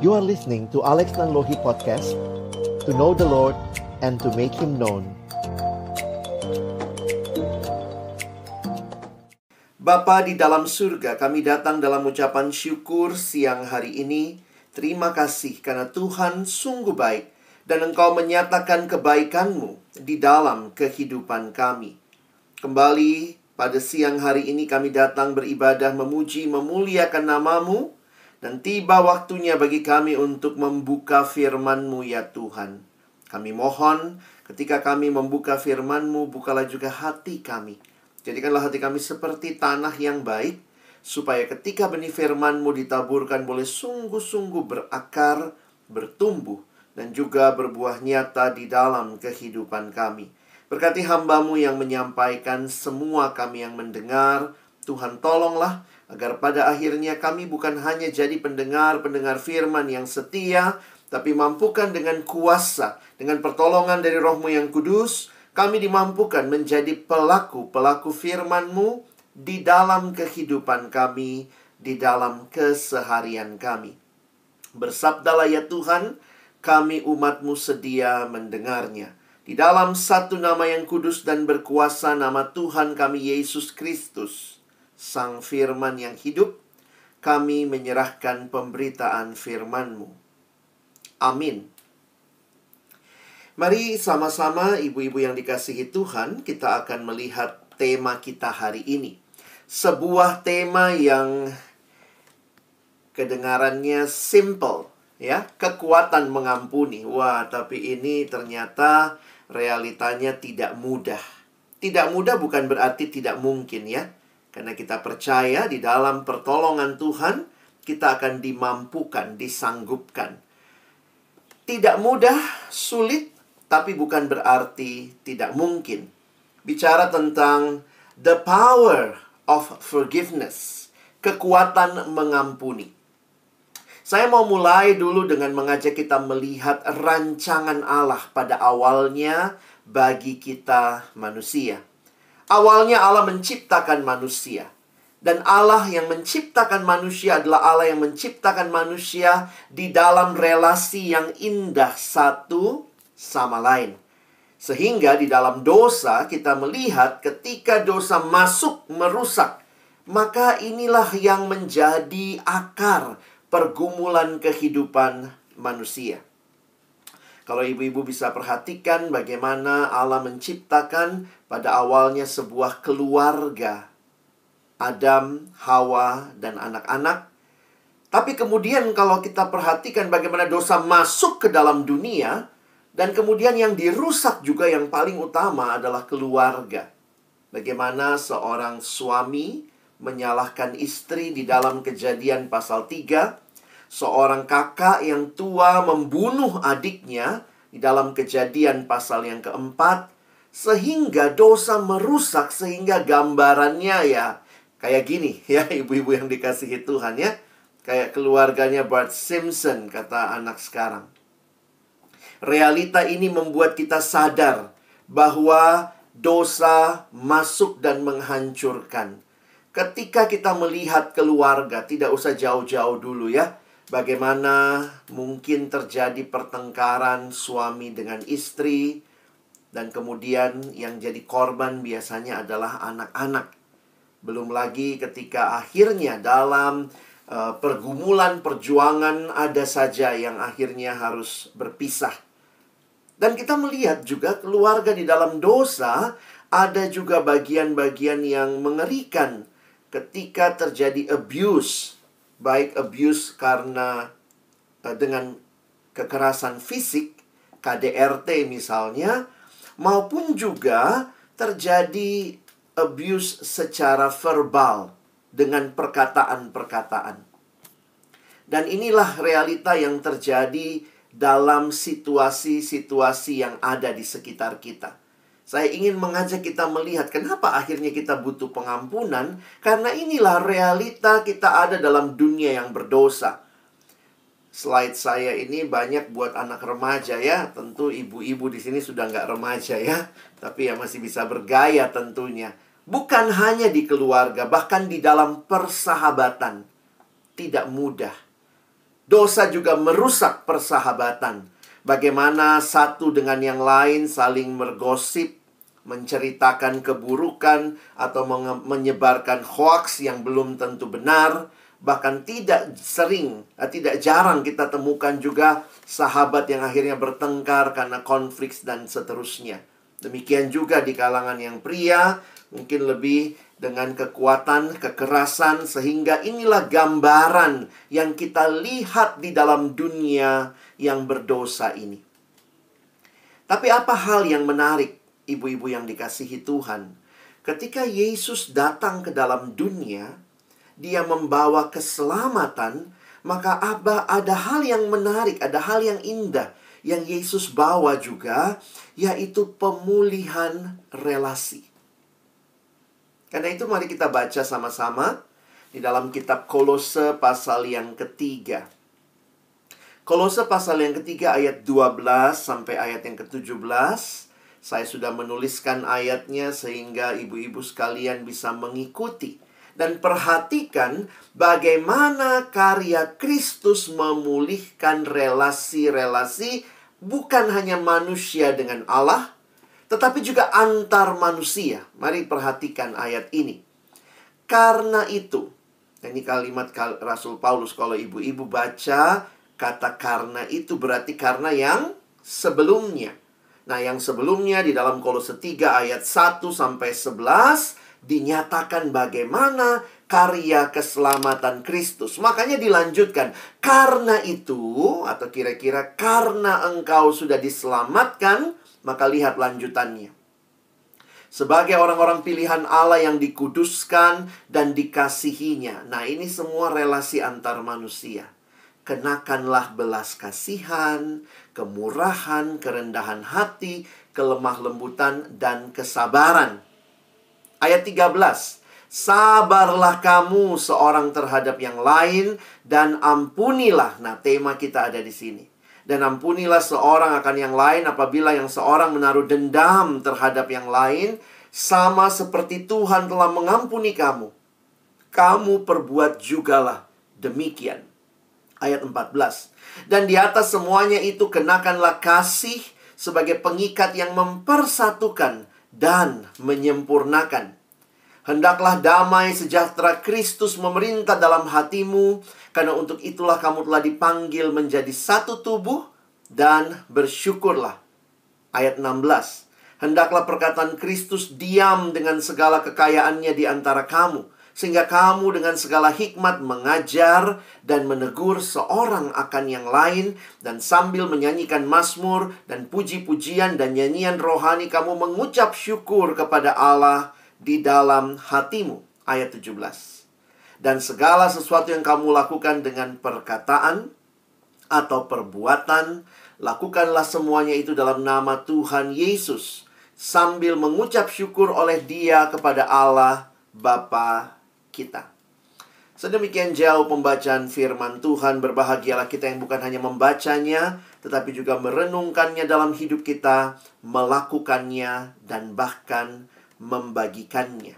You are listening to Alex Nanlohi Podcast, to know the Lord and to make Him known. Bapa di dalam surga, kami datang dalam ucapan syukur siang hari ini. Terima kasih karena Tuhan sungguh baik dan Engkau menyatakan kebaikan-Mu di dalam kehidupan kami. Kembali pada siang hari ini kami datang beribadah, memuji, memuliakan nama-Mu. Dan tiba waktunya bagi kami untuk membuka firman-Mu ya Tuhan. Kami mohon ketika kami membuka firman-Mu, bukalah juga hati kami. Jadikanlah hati kami seperti tanah yang baik, supaya ketika benih firman-Mu ditaburkan boleh sungguh-sungguh berakar, bertumbuh, dan juga berbuah nyata di dalam kehidupan kami. Berkati hamba-Mu yang menyampaikan, semua kami yang mendengar. Tuhan tolonglah agar pada akhirnya kami bukan hanya jadi pendengar-pendengar firman yang setia, tapi mampukan dengan kuasa, dengan pertolongan dari Roh-Mu yang kudus, kami dimampukan menjadi pelaku-pelaku firman-Mu di dalam kehidupan kami, di dalam keseharian kami. Bersabdalah ya Tuhan, kami umat-Mu sedia mendengarnya. Di dalam satu nama yang kudus dan berkuasa, nama Tuhan kami Yesus Kristus, Sang Firman yang hidup, kami menyerahkan pemberitaan firman-Mu. Amin. Mari sama-sama ibu-ibu yang dikasihi Tuhan, kita akan melihat tema kita hari ini. Sebuah tema yang kedengarannya simple, ya, kekuatan mengampuni. Wah, tapi ini ternyata realitanya tidak mudah. Tidak mudah bukan berarti tidak mungkin ya. Karena kita percaya di dalam pertolongan Tuhan, kita akan dimampukan, disanggupkan. Tidak mudah, sulit, tapi bukan berarti tidak mungkin. Bicara tentang the power of forgiveness, kekuatan mengampuni. Saya mau mulai dulu dengan mengajak kita melihat rancangan Allah pada awalnya bagi kita manusia. Awalnya Allah menciptakan manusia. Dan Allah yang menciptakan manusia adalah Allah yang menciptakan manusia di dalam relasi yang indah satu sama lain. Sehingga di dalam dosa kita melihat ketika dosa masuk merusak, maka inilah yang menjadi akar pergumulan kehidupan manusia. Kalau ibu-ibu bisa perhatikan bagaimana Allah menciptakan pada awalnya sebuah keluarga, Adam, Hawa, dan anak-anak. Tapi kemudian kalau kita perhatikan bagaimana dosa masuk ke dalam dunia, dan kemudian yang dirusak juga yang paling utama adalah keluarga. Bagaimana seorang suami menyalahkan istri di dalam Kejadian pasal 3, seorang kakak yang tua membunuh adiknya di dalam Kejadian pasal yang keempat, sehingga dosa merusak, sehingga gambarannya ya kayak gini ya ibu-ibu yang dikasihi Tuhan ya. Kayak keluarganya Bart Simpson, kata anak sekarang. Realita ini membuat kita sadar bahwa dosa masuk dan menghancurkan. Ketika kita melihat keluarga, tidak usah jauh-jauh dulu ya. Bagaimana mungkin terjadi pertengkaran suami dengan istri, dan kemudian yang jadi korban biasanya adalah anak-anak. Belum lagi ketika akhirnya dalam pergumulan perjuangan ada saja yang akhirnya harus berpisah. Dan kita melihat juga keluarga di dalam dosa ada juga bagian-bagian yang mengerikan ketika terjadi abuse. Baik abuse karena dengan kekerasan fisik, KDRT misalnya, maupun juga terjadi abuse secara verbal dengan perkataan-perkataan. Dan inilah realita yang terjadi dalam situasi-situasi yang ada di sekitar kita. Saya ingin mengajak kita melihat kenapa akhirnya kita butuh pengampunan. Karena inilah realita kita ada dalam dunia yang berdosa. Slide saya ini banyak buat anak remaja ya. Tentu ibu-ibu di sini sudah nggak remaja ya. Tapi ya masih bisa bergaya tentunya. Bukan hanya di keluarga, bahkan di dalam persahabatan. Tidak mudah. Dosa juga merusak persahabatan. Bagaimana satu dengan yang lain saling bergosip, menceritakan keburukan, atau menyebarkan hoaks yang belum tentu benar. Bahkan tidak jarang kita temukan juga sahabat yang akhirnya bertengkar karena konflik dan seterusnya. Demikian juga di kalangan yang pria, mungkin lebih dengan kekuatan, kekerasan, sehingga inilah gambaran yang kita lihat di dalam dunia yang berdosa ini. Tapi apa hal yang menarik, ibu-ibu yang dikasihi Tuhan? Ketika Yesus datang ke dalam dunia, Dia membawa keselamatan, maka ada hal yang menarik, ada hal yang indah yang Yesus bawa juga, yaitu pemulihan relasi. Karena itu mari kita baca sama-sama di dalam kitab Kolose pasal yang ketiga. Kolose pasal yang ketiga ayat 12 sampai ayat yang ke-17. Saya sudah menuliskan ayatnya sehingga ibu-ibu sekalian bisa mengikuti. Dan perhatikan bagaimana karya Kristus memulihkan relasi-relasi bukan hanya manusia dengan Allah, tetapi juga antar manusia. Mari perhatikan ayat ini. Karena itu, ini kalimat Rasul Paulus. Kalau ibu-ibu baca kata karena itu berarti karena yang sebelumnya. Nah, yang sebelumnya di dalam Kolose 3 ayat 1 sampai 11 dinyatakan bagaimana karya keselamatan Kristus. Makanya dilanjutkan, karena itu, atau kira-kira karena engkau sudah diselamatkan, maka lihat lanjutannya. Sebagai orang-orang pilihan Allah yang dikuduskan dan dikasihinya. Nah, ini semua relasi antar manusia. Kenakanlah belas kasihan, kemurahan, kerendahan hati, kelemah lembutan, dan kesabaran. Ayat 13. Sabarlah kamu seorang terhadap yang lain dan ampunilah. Nah, tema kita ada di sini. Dan ampunilah seorang akan yang lain apabila yang seorang menaruh dendam terhadap yang lain, sama seperti Tuhan telah mengampuni kamu. Kamu perbuat jugalah demikian. Ayat 14. Dan di atas semuanya itu kenakanlah kasih sebagai pengikat yang mempersatukan dan menyempurnakan. Hendaklah damai sejahtera Kristus memerintah dalam hatimu, karena untuk itulah kamu telah dipanggil menjadi satu tubuh, dan bersyukurlah. Ayat 16. Hendaklah perkataan Kristus diam dengan segala kekayaannya di antara kamu, sehingga kamu dengan segala hikmat mengajar dan menegur seorang akan yang lain, dan sambil menyanyikan mazmur dan puji-pujian dan nyanyian rohani kamu mengucap syukur kepada Allah di dalam hatimu. Ayat 17. Dan segala sesuatu yang kamu lakukan dengan perkataan atau perbuatan, lakukanlah semuanya itu dalam nama Tuhan Yesus, sambil mengucap syukur oleh Dia kepada Allah Bapa kita. Sedemikian jauh pembacaan firman Tuhan. Berbahagialah kita yang bukan hanya membacanya, tetapi juga merenungkannya dalam hidup kita, melakukannya, dan bahkan membagikannya.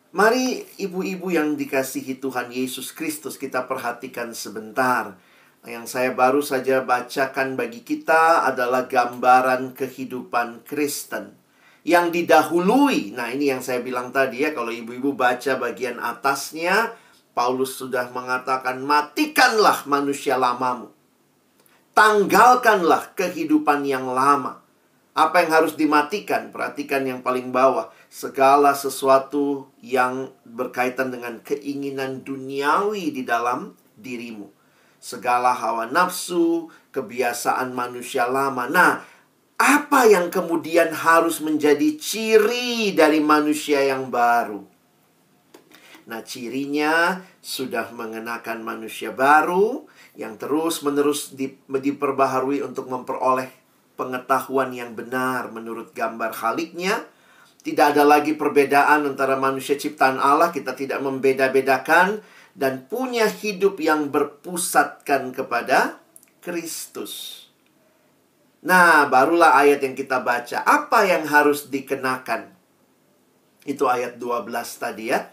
Mari ibu-ibu yang dikasihi Tuhan Yesus Kristus, kita perhatikan sebentar. Yang saya baru saja bacakan bagi kita adalah gambaran kehidupan Kristen yang didahului. Nah, ini yang saya bilang tadi ya, kalau ibu-ibu baca bagian atasnya, Paulus sudah mengatakan, matikanlah manusia lamamu, tanggalkanlah kehidupan yang lama. Apa yang harus dimatikan? Perhatikan yang paling bawah. Segala sesuatu yang berkaitan dengan keinginan duniawi di dalam dirimu. Segala hawa nafsu, kebiasaan manusia lama. Nah, apa yang kemudian harus menjadi ciri dari manusia yang baru? Nah, cirinya sudah mengenakan manusia baru yang terus-menerus diperbaharui untuk memperoleh pengetahuan yang benar menurut gambar Khaliknya. Tidak ada lagi perbedaan antara manusia ciptaan Allah. Kita tidak membeda-bedakan. Dan punya hidup yang berpusatkan kepada Kristus. Nah, barulah ayat yang kita baca. Apa yang harus dikenakan? Itu ayat 12 tadi ya.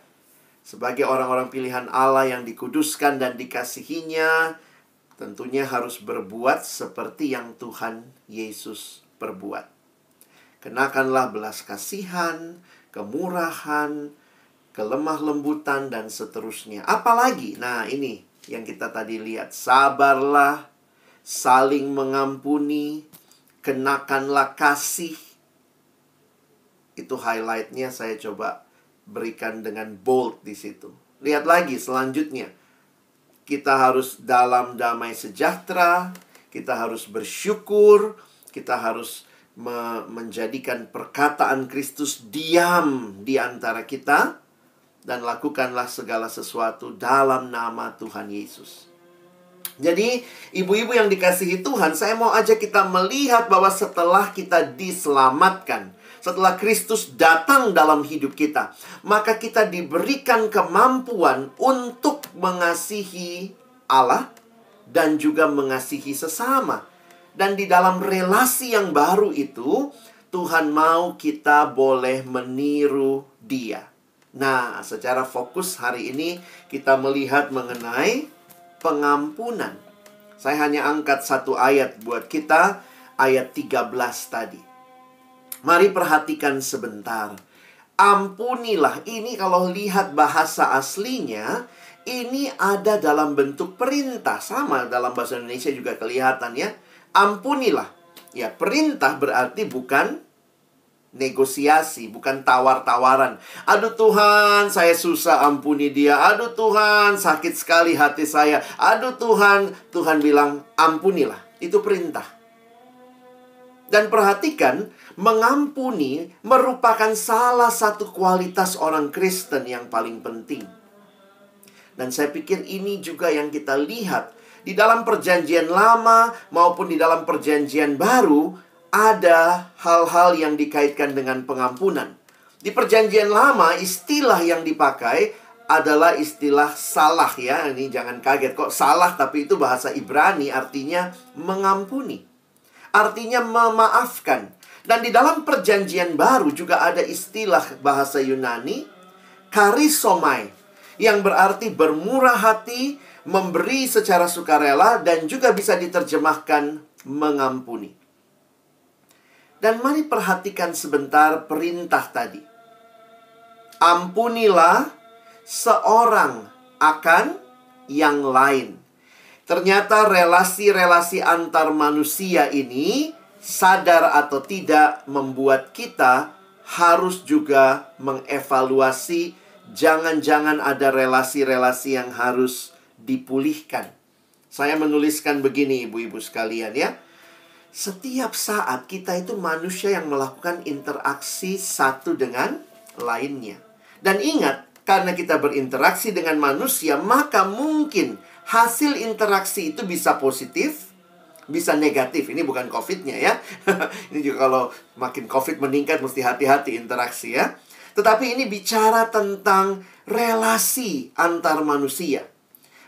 Sebagai orang-orang pilihan Allah yang dikuduskan dan dikasihinya, tentunya harus berbuat seperti yang Tuhan Yesus perbuat. Kenakanlah belas kasihan, kemurahan, kelemah lembutan, dan seterusnya. Apalagi, nah ini yang kita tadi lihat. Sabarlah, saling mengampuni, kenakanlah kasih. Itu highlightnya saya coba berikan dengan bold di situ. Lihat lagi selanjutnya. Kita harus dalam damai sejahtera, kita harus bersyukur, kita harus menjadikan perkataan Kristus diam di antara kita, dan lakukanlah segala sesuatu dalam nama Tuhan Yesus. Jadi, ibu-ibu yang dikasihi Tuhan, saya mau ajak kita melihat bahwa setelah kita diselamatkan, setelah Kristus datang dalam hidup kita, maka kita diberikan kemampuan untuk mengasihi Allah dan juga mengasihi sesama. Dan di dalam relasi yang baru itu, Tuhan mau kita boleh meniru Dia. Nah, secara fokus hari ini kita melihat mengenai pengampunan. Saya hanya angkat satu ayat buat kita, ayat 13 tadi. Mari perhatikan sebentar. Ampunilah, ini kalau lihat bahasa aslinya, ini ada dalam bentuk perintah. Sama dalam bahasa Indonesia juga kelihatan ya. Ampunilah. Ya, perintah berarti bukan negosiasi, bukan tawar-tawaran. Aduh Tuhan, saya susah, ampuni dia. Aduh Tuhan, sakit sekali hati saya. Aduh Tuhan, Tuhan bilang ampunilah. Itu perintah. Dan perhatikan, mengampuni merupakan salah satu kualitas orang Kristen yang paling penting. Dan saya pikir ini juga yang kita lihat di dalam perjanjian lama maupun di dalam perjanjian baru, ada hal-hal yang dikaitkan dengan pengampunan. Di perjanjian lama, istilah yang dipakai adalah istilah salah ya. Ini jangan kaget, kok salah, tapi itu bahasa Ibrani artinya mengampuni. Artinya memaafkan. Dan di dalam perjanjian baru juga ada istilah bahasa Yunani, karisomai, yang berarti bermurah hati, memberi secara sukarela, dan juga bisa diterjemahkan mengampuni. Dan mari perhatikan sebentar perintah tadi. Ampunilah seorang akan yang lain. Ternyata relasi-relasi antar manusia ini, sadar atau tidak, membuat kita harus juga mengevaluasi. Jangan-jangan ada relasi-relasi yang harus dipulihkan. Saya menuliskan begini, ibu-ibu sekalian ya. Setiap saat kita itu manusia yang melakukan interaksi satu dengan lainnya. Dan ingat, karena kita berinteraksi dengan manusia, maka mungkin hasil interaksi itu bisa positif, bisa negatif. Ini bukan COVID-nya ya. Ini juga kalau makin COVID meningkat, mesti hati-hati interaksi ya. Tetapi ini bicara tentang relasi antar manusia.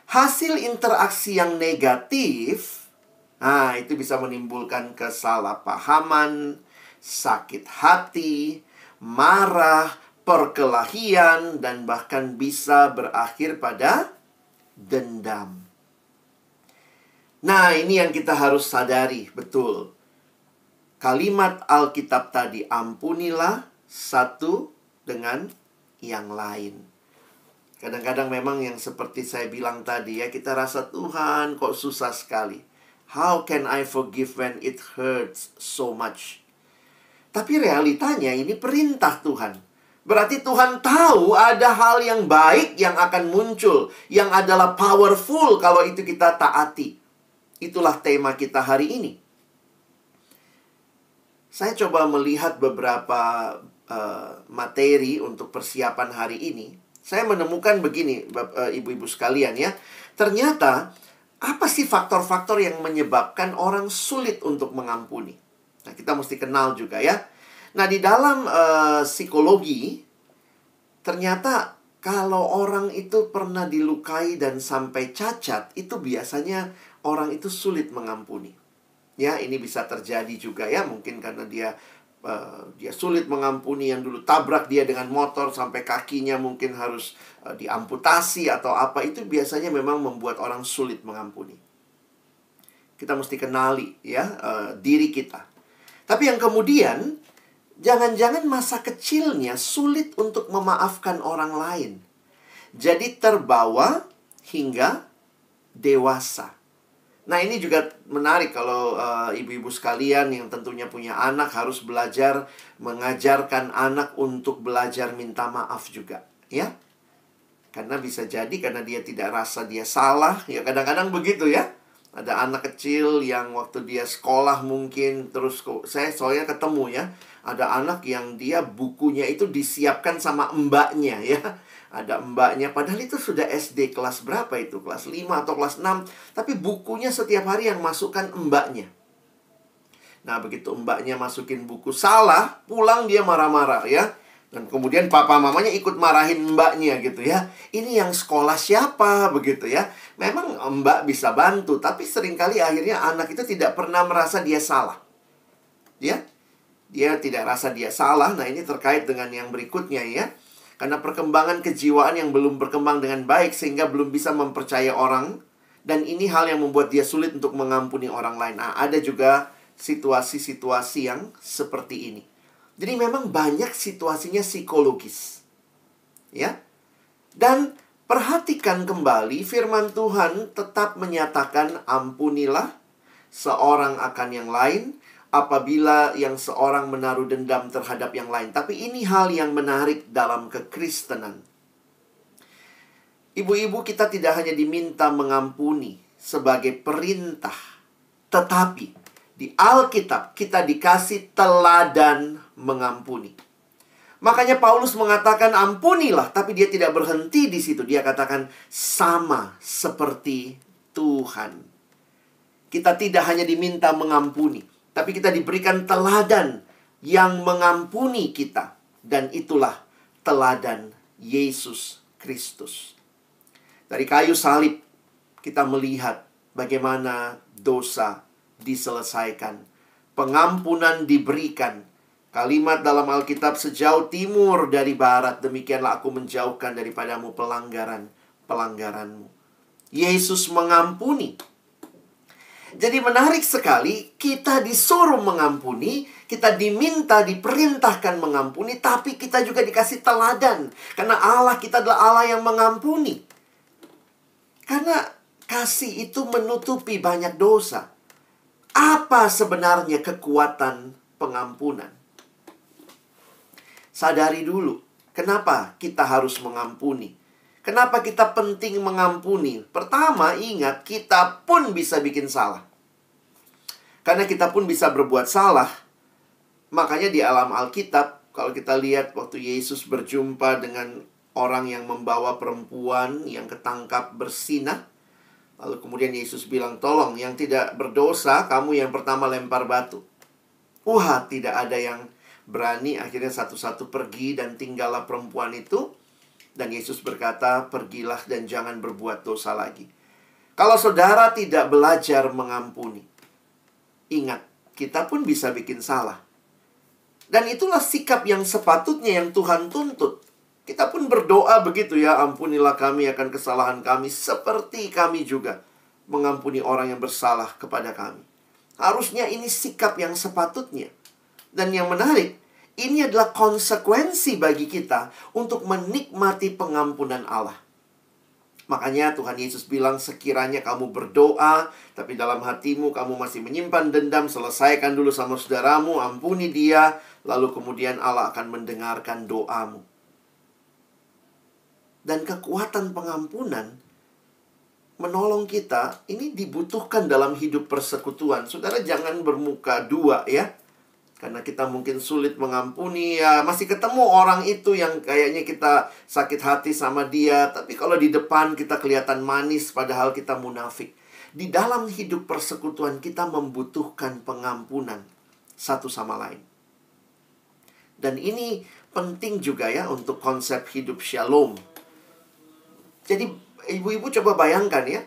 Hasil interaksi yang negatif, nah itu bisa menimbulkan kesalahpahaman, sakit hati, marah, perkelahian, dan bahkan bisa berakhir pada dendam. Nah, ini yang kita harus sadari, betul. Kalimat Alkitab tadi, ampunilah satu dengan yang lain. Kadang-kadang memang yang seperti saya bilang tadi ya, kita rasa Tuhan kok susah sekali. How can I forgive when it hurts so much? Tapi realitanya ini perintah Tuhan. Berarti Tuhan tahu ada hal yang baik yang akan muncul, yang adalah powerful kalau itu kita taati. Itulah tema kita hari ini. Saya coba melihat beberapa materi untuk persiapan hari ini. Saya menemukan begini, ibu-ibu sekalian ya. Ternyata, apa sih faktor-faktor yang menyebabkan orang sulit untuk mengampuni? Nah, kita mesti kenal juga ya. Nah, di dalam psikologi, ternyata kalau orang itu pernah dilukai dan sampai cacat, itu biasanya orang itu sulit mengampuni. Ya, ini bisa terjadi juga ya, mungkin karena dia Dia sulit mengampuni yang dulu tabrak dia dengan motor sampai kakinya mungkin harus diamputasi atau apa. Itu biasanya memang membuat orang sulit mengampuni. Kita mesti kenali ya diri kita. Tapi yang kemudian, jangan-jangan masa kecilnya sulit untuk memaafkan orang lain. Jadi terbawa hingga dewasa. Nah, ini juga menarik kalau ibu-ibu sekalian yang tentunya punya anak harus belajar mengajarkan anak untuk belajar minta maaf juga, ya. Karena bisa jadi karena dia tidak rasa dia salah, ya kadang-kadang begitu ya. Ada anak kecil yang waktu dia sekolah mungkin terus soalnya ketemu ya, ada anak yang dia bukunya itu disiapkan sama mbaknya ya. Ada mbaknya, padahal itu sudah SD kelas berapa itu? Kelas 5 atau kelas 6. Tapi bukunya setiap hari yang masukkan mbaknya. Nah, begitu mbaknya masukin buku salah, pulang dia marah-marah ya. Dan kemudian papa mamanya ikut marahin mbaknya gitu ya. Ini yang sekolah siapa begitu ya. Memang mbak bisa bantu, tapi seringkali akhirnya anak itu tidak pernah merasa dia salah. Ya, dia tidak rasa dia salah. Nah, ini terkait dengan yang berikutnya ya. Karena perkembangan kejiwaan yang belum berkembang dengan baik sehingga belum bisa mempercayai orang. Dan ini hal yang membuat dia sulit untuk mengampuni orang lain. Nah, ada juga situasi-situasi yang seperti ini. Jadi memang banyak situasinya psikologis. Ya. Dan perhatikan kembali firman Tuhan tetap menyatakan ampunilah seorang akan yang lain apabila yang seorang menaruh dendam terhadap yang lain. Tapi ini hal yang menarik dalam kekristenan. Ibu-ibu, kita tidak hanya diminta mengampuni sebagai perintah, tetapi di Alkitab kita dikasih teladan mengampuni. Makanya Paulus mengatakan ampunilah, tapi dia tidak berhenti di situ. Dia katakan sama seperti Tuhan. Kita tidak hanya diminta mengampuni, tapi kita diberikan teladan yang mengampuni kita. Dan itulah teladan Yesus Kristus. Dari kayu salib, kita melihat bagaimana dosa diselesaikan. Pengampunan diberikan. Kalimat dalam Alkitab, sejauh timur dari barat, demikianlah aku menjauhkan daripadamu pelanggaran-pelanggaranmu. Yesus mengampuni. Jadi menarik sekali, kita disuruh mengampuni, kita diminta, diperintahkan mengampuni, tapi kita juga dikasih teladan. Karena Allah kita adalah Allah yang mengampuni. Karena kasih itu menutupi banyak dosa. Apa sebenarnya kekuatan pengampunan? Sadari dulu, kenapa kita harus mengampuni? Kenapa kita penting mengampuni? Pertama, ingat, kita pun bisa bikin salah. Karena kita pun bisa berbuat salah. Makanya di alam Alkitab, kalau kita lihat waktu Yesus berjumpa dengan orang yang membawa perempuan yang ketangkap bersinah. Lalu kemudian Yesus bilang, tolong yang tidak berdosa, kamu yang pertama lempar batu. Wah, tidak ada yang berani. Akhirnya satu-satu pergi dan tinggallah perempuan itu. Dan Yesus berkata, pergilah dan jangan berbuat dosa lagi. Kalau saudara tidak belajar mengampuni, ingat, kita pun bisa bikin salah. Dan itulah sikap yang sepatutnya yang Tuhan tuntut. Kita pun berdoa begitu ya, ampunilah kami akan kesalahan kami, seperti kami juga mengampuni orang yang bersalah kepada kami. Harusnya ini sikap yang sepatutnya. Dan yang menarik, ini adalah konsekuensi bagi kita untuk menikmati pengampunan Allah. Makanya Tuhan Yesus bilang, sekiranya kamu berdoa, tapi dalam hatimu kamu masih menyimpan dendam, selesaikan dulu sama saudaramu, ampuni dia, lalu kemudian Allah akan mendengarkan doamu. Dan kekuatan pengampunan menolong kita, ini dibutuhkan dalam hidup persekutuan. Saudara jangan bermuka dua ya. Karena kita mungkin sulit mengampuni, ya masih ketemu orang itu yang kayaknya kita sakit hati sama dia. Tapi kalau di depan kita kelihatan manis, padahal kita munafik. Di dalam hidup persekutuan kita membutuhkan pengampunan satu sama lain. Dan ini penting juga ya untuk konsep hidup shalom. Jadi ibu-ibu coba bayangkan ya,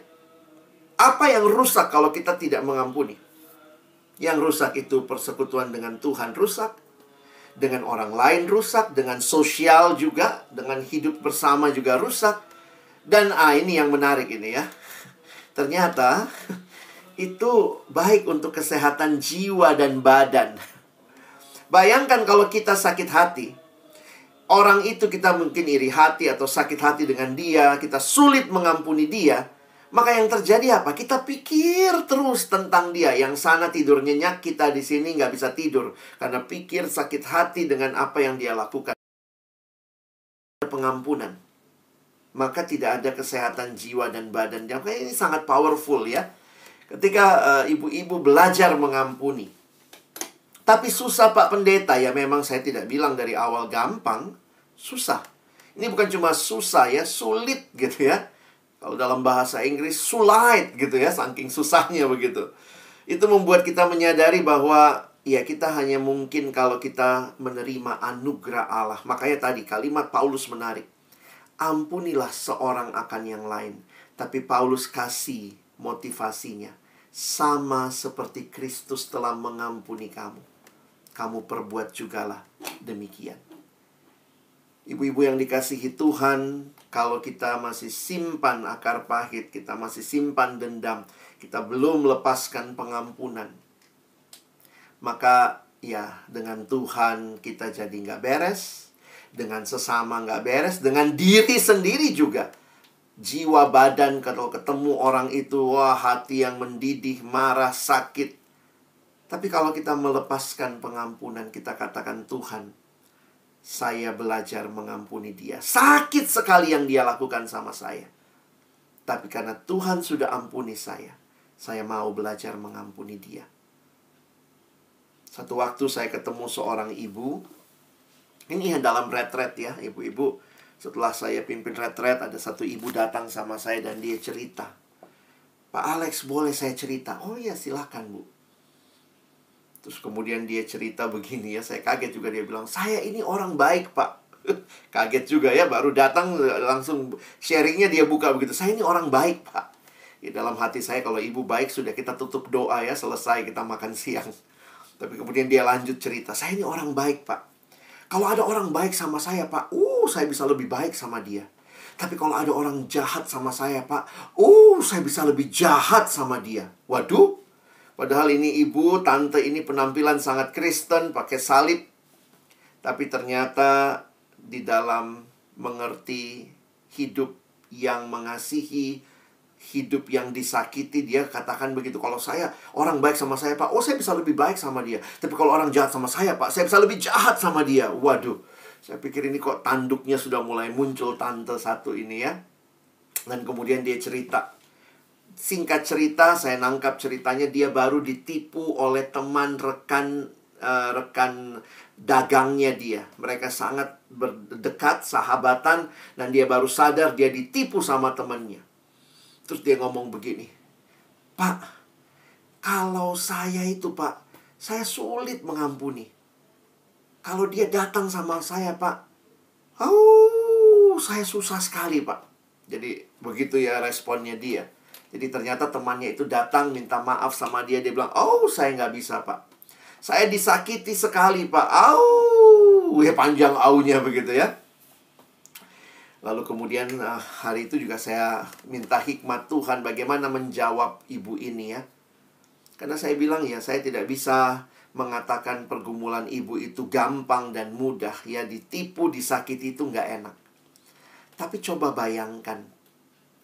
apa yang rusak kalau kita tidak mengampuni? Yang rusak itu persekutuan dengan Tuhan rusak. dengan orang lain rusak, dengan sosial juga, dengan hidup bersama juga rusak. Dan ini yang menarik ini ya. Ternyata itu baik untuk kesehatan jiwa dan badan. Bayangkan kalau kita sakit hati. Orang itu kita mungkin iri hati atau sakit hati dengan dia, kita sulit mengampuni dia. Maka yang terjadi apa? Kita pikir terus tentang dia. Yang sana tidur nyenyak, kita di sini nggak bisa tidur. Karena pikir sakit hati dengan apa yang dia lakukan. Pengampunan. Maka tidak ada kesehatan jiwa dan badan. Makanya ini sangat powerful ya. Ketika ibu-ibu belajar mengampuni. Tapi susah Pak Pendeta. Ya memang saya tidak bilang dari awal gampang. Susah. Ini bukan cuma susah ya, sulit gitu ya. Kalau dalam bahasa Inggris, sulit gitu ya, saking susahnya begitu. Itu membuat kita menyadari bahwa ya kita hanya mungkin kalau kita menerima anugerah Allah. Makanya tadi kalimat Paulus menarik. Ampunilah seorang akan yang lain. Tapi Paulus kasih motivasinya. Sama seperti Kristus telah mengampuni kamu. Kamu perbuat jugalah demikian. Ibu-ibu yang dikasihi Tuhan, kalau kita masih simpan akar pahit, kita masih simpan dendam, kita belum melepaskan pengampunan, maka ya dengan Tuhan kita jadi nggak beres, dengan sesama nggak beres, dengan diri sendiri juga. Jiwa badan kalau ketemu orang itu, wah hati yang mendidih, marah, sakit. Tapi kalau kita melepaskan pengampunan, kita katakan Tuhan, saya belajar mengampuni dia. Sakit sekali yang dia lakukan sama saya. Tapi karena Tuhan sudah ampuni saya mau belajar mengampuni dia. Satu waktu saya ketemu seorang ibu. Ini dalam retret ya, ibu-ibu. Setelah saya pimpin retret, ada satu ibu datang sama saya dan dia cerita. Pak Alex, boleh saya cerita? Oh iya, silakan Bu. Terus kemudian dia cerita begini ya, saya kaget juga. Dia bilang, saya ini orang baik Pak. Kaget juga ya, baru datang langsung sharingnya dia buka begitu. Saya ini orang baik Pak. Ya, dalam hati saya kalau ibu baik sudah kita tutup doa ya, selesai kita makan siang. Tapi kemudian dia lanjut cerita, saya ini orang baik Pak. Kalau ada orang baik sama saya Pak, saya bisa lebih baik sama dia. Tapi kalau ada orang jahat sama saya Pak, saya bisa lebih jahat sama dia. Waduh. Padahal ini ibu, tante ini penampilan sangat Kristen, pakai salib. Tapi ternyata di dalam mengerti hidup yang mengasihi, hidup yang disakiti, dia katakan begitu. Kalau orang baik sama saya Pak, saya bisa lebih baik sama dia. Tapi kalau orang jahat sama saya Pak, saya bisa lebih jahat sama dia. Waduh, saya pikir ini kok tanduknya sudah mulai muncul tante satu ini ya. Dan kemudian dia cerita. Singkat cerita, saya nangkap ceritanya, dia baru ditipu oleh teman rekan dagangnya dia. Mereka sangat berdekat, sahabatan, dan dia baru sadar dia ditipu sama temannya. Terus dia ngomong begini, Pak, kalau saya itu Pak, saya sulit mengampuni. Kalau dia datang sama saya Pak, saya susah sekali Pak. Jadi begitu ya responnya dia. Jadi ternyata temannya itu datang minta maaf sama dia. Dia bilang, saya nggak bisa Pak. Saya disakiti sekali Pak. Ya panjang aunya begitu ya. Lalu kemudian hari itu juga saya minta hikmat Tuhan bagaimana menjawab ibu ini ya. Karena saya bilang ya, saya tidak bisa mengatakan pergumulan ibu itu gampang dan mudah. Ya ditipu, disakiti itu nggak enak. Tapi coba bayangkan.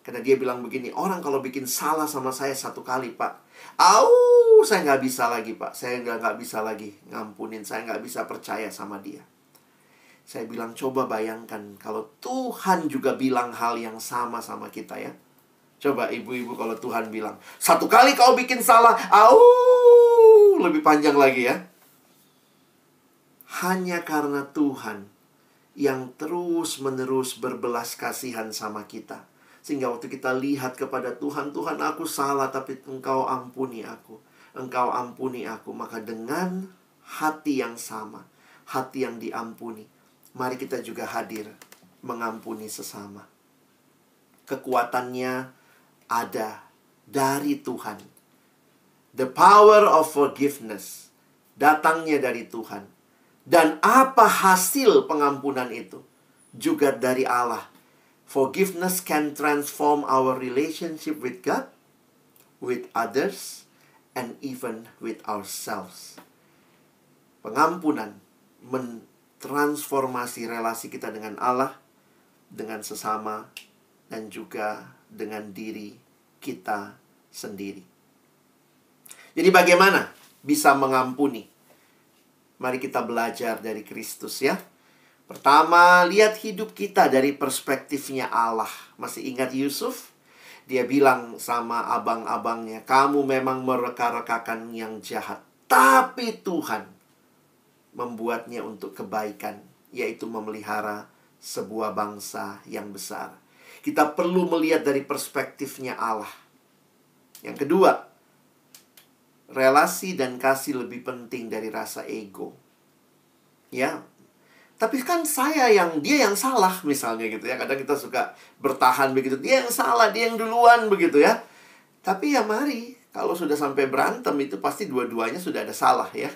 Karena dia bilang begini, orang kalau bikin salah sama saya satu kali Pak, saya nggak bisa lagi Pak. Saya nggak bisa lagi ngampunin. Saya nggak bisa percaya sama dia. Saya bilang, coba bayangkan kalau Tuhan juga bilang hal yang sama kita ya. Coba ibu-ibu kalau Tuhan bilang, satu kali kau bikin salah, lebih panjang lagi ya. Hanya karena Tuhan yang terus-menerus berbelas kasihan sama kita. Sehingga waktu kita lihat kepada Tuhan, Tuhan aku salah tapi Engkau ampuni aku. Engkau ampuni aku. Maka dengan hati yang sama, hati yang diampuni, mari kita juga hadir mengampuni sesama. Kekuatannya ada dari Tuhan. The power of forgiveness datangnya dari Tuhan. Dan apa hasil pengampunan itu? Juga dari Allah. Forgiveness can transform our relationship with God, with others, and even with ourselves. Pengampunan mentransformasi relasi kita dengan Allah, dengan sesama, dan juga dengan diri kita sendiri. Jadi bagaimana bisa mengampuni? Mari kita belajar dari Kristus ya. Pertama, lihat hidup kita dari perspektifnya Allah. Masih ingat Yusuf? Dia bilang sama abang-abangnya, kamu memang mereka-rekakan yang jahat, tapi Tuhan membuatnya untuk kebaikan, yaitu memelihara sebuah bangsa yang besar. Kita perlu melihat dari perspektifnya Allah. Yang kedua, relasi dan kasih lebih penting dari rasa ego. Ya, tapi kan dia yang salah misalnya gitu ya. Kadang kita suka bertahan begitu. Dia yang salah, dia yang duluan begitu ya. Tapi ya mari, kalau sudah sampai berantem itu pasti dua-duanya sudah ada salah ya.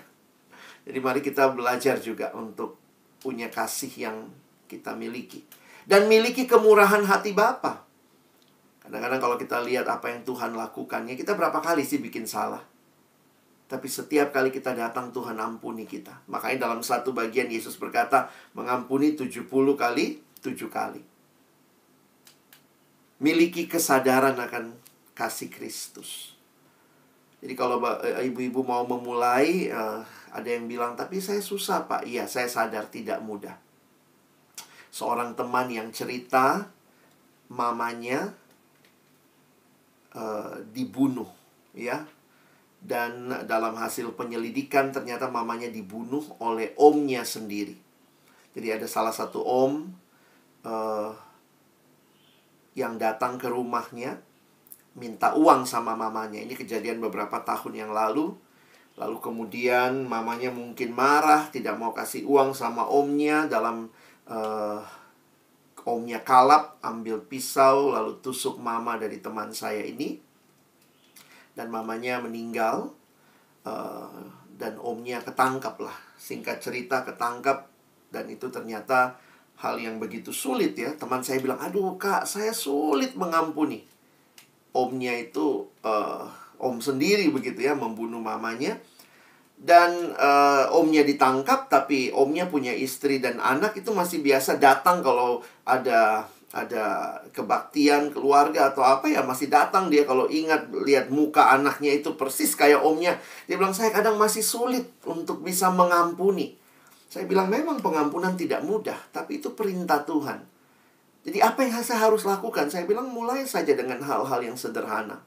Jadi mari kita belajar juga untuk punya kasih yang kita miliki. Dan miliki kemurahan hati Bapa. Kadang-kadang kalau kita lihat apa yang Tuhan lakukannya, kita berapa kali sih bikin salah? Tapi setiap kali kita datang, Tuhan ampuni kita. Makanya dalam satu bagian Yesus berkata, mengampuni 70 kali 7 kali. Miliki kesadaran akan kasih Kristus. Jadi kalau ibu-ibu mau memulai, ada yang bilang, tapi saya susah Pak. Iya, saya sadar tidak mudah. Seorang teman yang cerita, mamanya dibunuh, ya. Dan dalam hasil penyelidikan ternyata mamanya dibunuh oleh omnya sendiri. Jadi ada salah satu om yang datang ke rumahnya, minta uang sama mamanya. Ini kejadian beberapa tahun yang lalu. Lalu kemudian mamanya mungkin marah, tidak mau kasih uang sama omnya. Dalam omnya kalap, ambil pisau, lalu tusuk mama dari teman saya ini. Dan mamanya meninggal, dan omnya ketangkap lah. Singkat cerita ketangkap, dan itu ternyata hal yang begitu sulit ya. Teman saya bilang, aduh kak, saya sulit mengampuni. Omnya itu om sendiri begitu ya, membunuh mamanya. Dan omnya ditangkap, tapi omnya punya istri dan anak, itu masih biasa datang kalau ada kebaktian keluarga atau apa ya, masih datang dia kalau ingat lihat muka anaknya itu persis kayak omnya. Dia bilang, saya kadang masih sulit untuk bisa mengampuni. Saya bilang, memang pengampunan tidak mudah, tapi itu perintah Tuhan. Jadi apa yang saya harus lakukan? Saya bilang, mulai saja dengan hal-hal yang sederhana.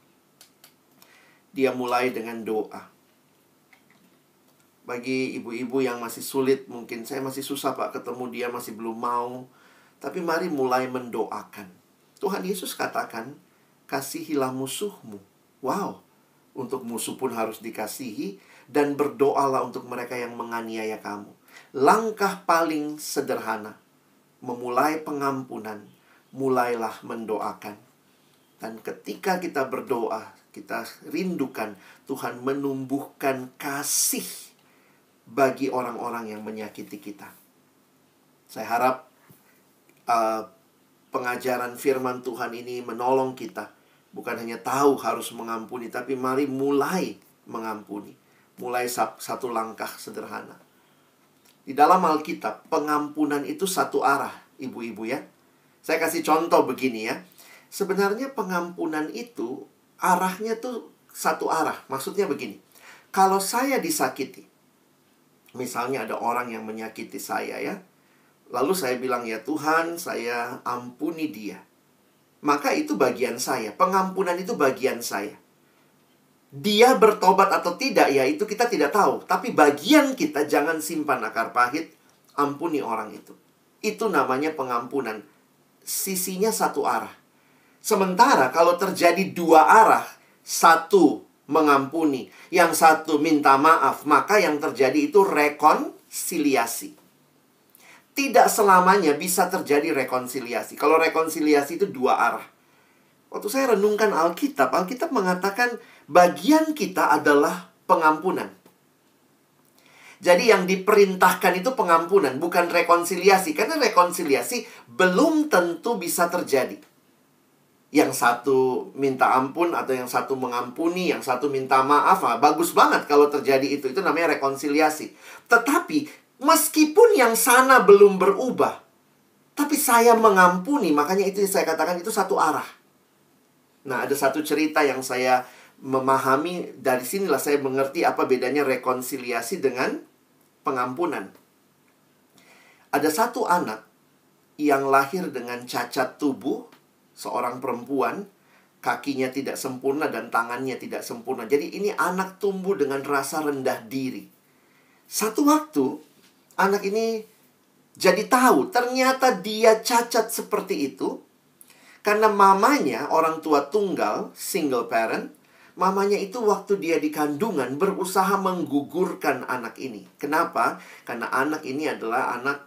Dia mulai dengan doa. Bagi ibu-ibu yang masih sulit, mungkin saya masih susah Pak ketemu dia, masih belum mau. Tapi mari mulai mendoakan. Tuhan Yesus katakan, kasihilah musuhmu. Wow, untuk musuh pun harus dikasihi. Dan berdoalah untuk mereka yang menganiaya kamu. Langkah paling sederhana, memulai pengampunan, mulailah mendoakan. Dan ketika kita berdoa, kita rindukan Tuhan menumbuhkan kasih bagi orang-orang yang menyakiti kita. Saya harap pengajaran firman Tuhan ini menolong kita. Bukan hanya tahu harus mengampuni, tapi mari mulai mengampuni. Mulai satu langkah sederhana. Di dalam Alkitab, pengampunan itu satu arah, ibu-ibu ya. Saya kasih contoh begini ya. Sebenarnya pengampunan itu arahnya tuh satu arah. Maksudnya begini. Kalau saya disakiti, misalnya ada orang yang menyakiti saya ya, lalu saya bilang, ya Tuhan, saya ampuni dia. Maka itu bagian saya. Pengampunan itu bagian saya. Dia bertobat atau tidak, ya itu kita tidak tahu. Tapi bagian kita, jangan simpan akar pahit. Ampuni orang itu. Itu namanya pengampunan. Sisinya satu arah. Sementara kalau terjadi dua arah, satu mengampuni, yang satu minta maaf, maka yang terjadi itu rekonsiliasi. Tidak selamanya bisa terjadi rekonsiliasi. Kalau rekonsiliasi itu dua arah. Waktu saya renungkan Alkitab mengatakan bagian kita adalah pengampunan. Jadi yang diperintahkan itu pengampunan, bukan rekonsiliasi. Karena rekonsiliasi belum tentu bisa terjadi. Yang satu minta ampun atau yang satu mengampuni, yang satu minta maaf. Bagus banget kalau terjadi itu. Itu namanya rekonsiliasi. Tetapi meskipun yang sana belum berubah, tapi saya mengampuni, makanya itu yang saya katakan itu satu arah. Nah, ada satu cerita yang saya memahami, dari sinilah saya mengerti apa bedanya rekonsiliasi dengan pengampunan. Ada satu anak yang lahir dengan cacat tubuh, seorang perempuan, kakinya tidak sempurna dan tangannya tidak sempurna. Jadi ini anak tumbuh dengan rasa rendah diri. Satu waktu, anak ini jadi tahu ternyata dia cacat seperti itu karena mamanya, orang tua tunggal, single parent, mamanya itu waktu dia di kandungan berusaha menggugurkan anak ini. Kenapa? Karena anak ini adalah anak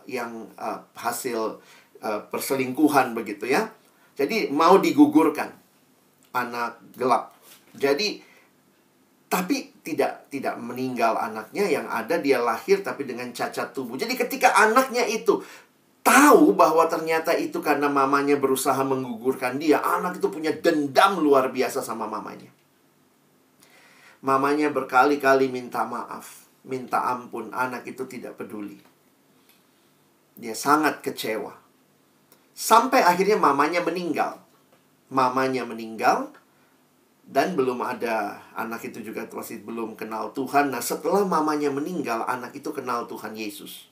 yang hasil perselingkuhan begitu ya. Jadi mau digugurkan. Anak gelap. Jadi tapi tidak meninggal anaknya, yang ada dia lahir tapi dengan cacat tubuh. Jadi ketika anaknya itu tahu bahwa ternyata itu karena mamanya berusaha menggugurkan dia, anak itu punya dendam luar biasa sama mamanya. Mamanya berkali-kali minta maaf, minta ampun, anak itu tidak peduli. Dia sangat kecewa. Sampai akhirnya mamanya meninggal. Mamanya meninggal dan belum ada, anak itu juga masih belum kenal Tuhan. Nah, setelah mamanya meninggal, anak itu kenal Tuhan Yesus.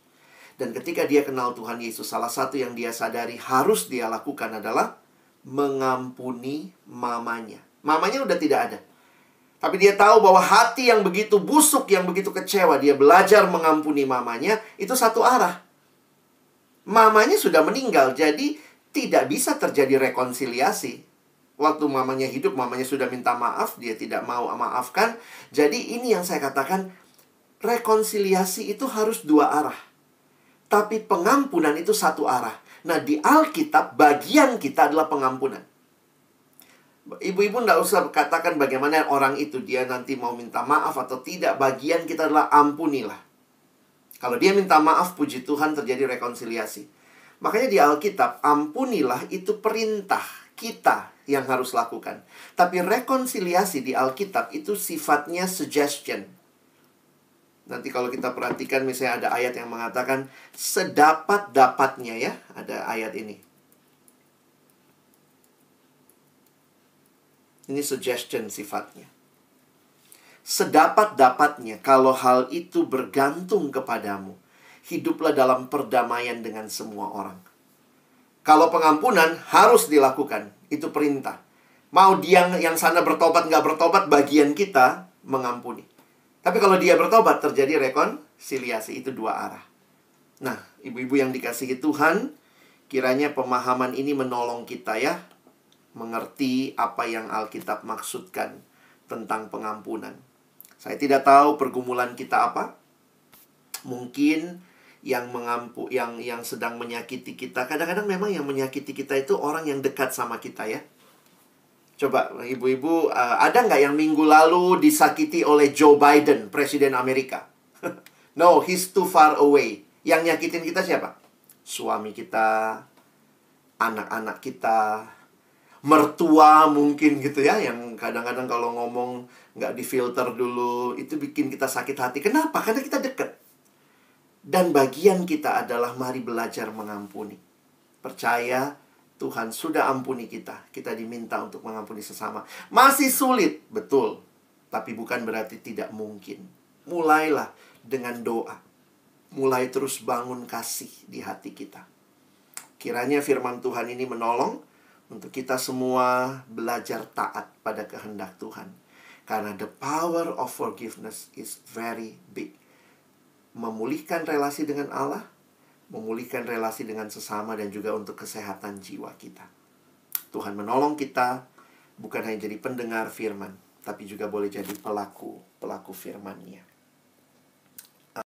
Dan ketika dia kenal Tuhan Yesus, salah satu yang dia sadari harus dia lakukan adalah mengampuni mamanya. Mamanya udah tidak ada. Tapi dia tahu bahwa hati yang begitu busuk, yang begitu kecewa, dia belajar mengampuni mamanya, itu satu arah. Mamanya sudah meninggal, jadi tidak bisa terjadi rekonsiliasi. Waktu mamanya hidup, mamanya sudah minta maaf, dia tidak mau maafkan. Jadi ini yang saya katakan, rekonsiliasi itu harus dua arah. Tapi pengampunan itu satu arah. Nah, di Alkitab, bagian kita adalah pengampunan. Ibu-ibu tidak usah katakan bagaimana orang itu, dia nanti mau minta maaf atau tidak. Bagian kita adalah ampunilah. Kalau dia minta maaf, puji Tuhan terjadi rekonsiliasi. Makanya di Alkitab, ampunilah itu perintah kita yang harus lakukan. Tapi rekonsiliasi di Alkitab itu sifatnya suggestion. Nanti kalau kita perhatikan misalnya ada ayat yang mengatakan sedapat-dapatnya ya. Ada ayat ini. Ini suggestion sifatnya. Sedapat-dapatnya kalau hal itu bergantung kepadamu, hiduplah dalam perdamaian dengan semua orang. Kalau pengampunan harus dilakukan. Itu perintah. Mau dia yang sana bertobat nggak bertobat, bagian kita mengampuni. Tapi kalau dia bertobat, terjadi rekonsiliasi. Itu dua arah. Nah, ibu-ibu yang dikasihi Tuhan, kiranya pemahaman ini menolong kita ya, mengerti apa yang Alkitab maksudkan tentang pengampunan. Saya tidak tahu pergumulan kita apa. Mungkin yang sedang menyakiti kita. Kadang-kadang memang yang menyakiti kita itu orang yang dekat sama kita ya. Coba ibu-ibu, ada nggak yang minggu lalu disakiti oleh Joe Biden, Presiden Amerika? No, he's too far away. Yang nyakitin kita siapa? Suami kita, anak-anak kita, mertua mungkin gitu ya. Yang kadang-kadang kalau ngomong nggak difilter dulu, itu bikin kita sakit hati. Kenapa? Karena kita dekat. Dan bagian kita adalah mari belajar mengampuni. Percaya Tuhan sudah ampuni kita. Kita diminta untuk mengampuni sesama. Masih sulit, betul. Tapi bukan berarti tidak mungkin. Mulailah dengan doa. Mulai terus bangun kasih di hati kita. Kiranya firman Tuhan ini menolong untuk kita semua belajar taat pada kehendak Tuhan. Karena the power of forgiveness is very big. Memulihkan relasi dengan Allah, memulihkan relasi dengan sesama, dan juga untuk kesehatan jiwa kita. Tuhan menolong kita bukan hanya jadi pendengar firman, tapi juga boleh jadi pelaku firman-Nya.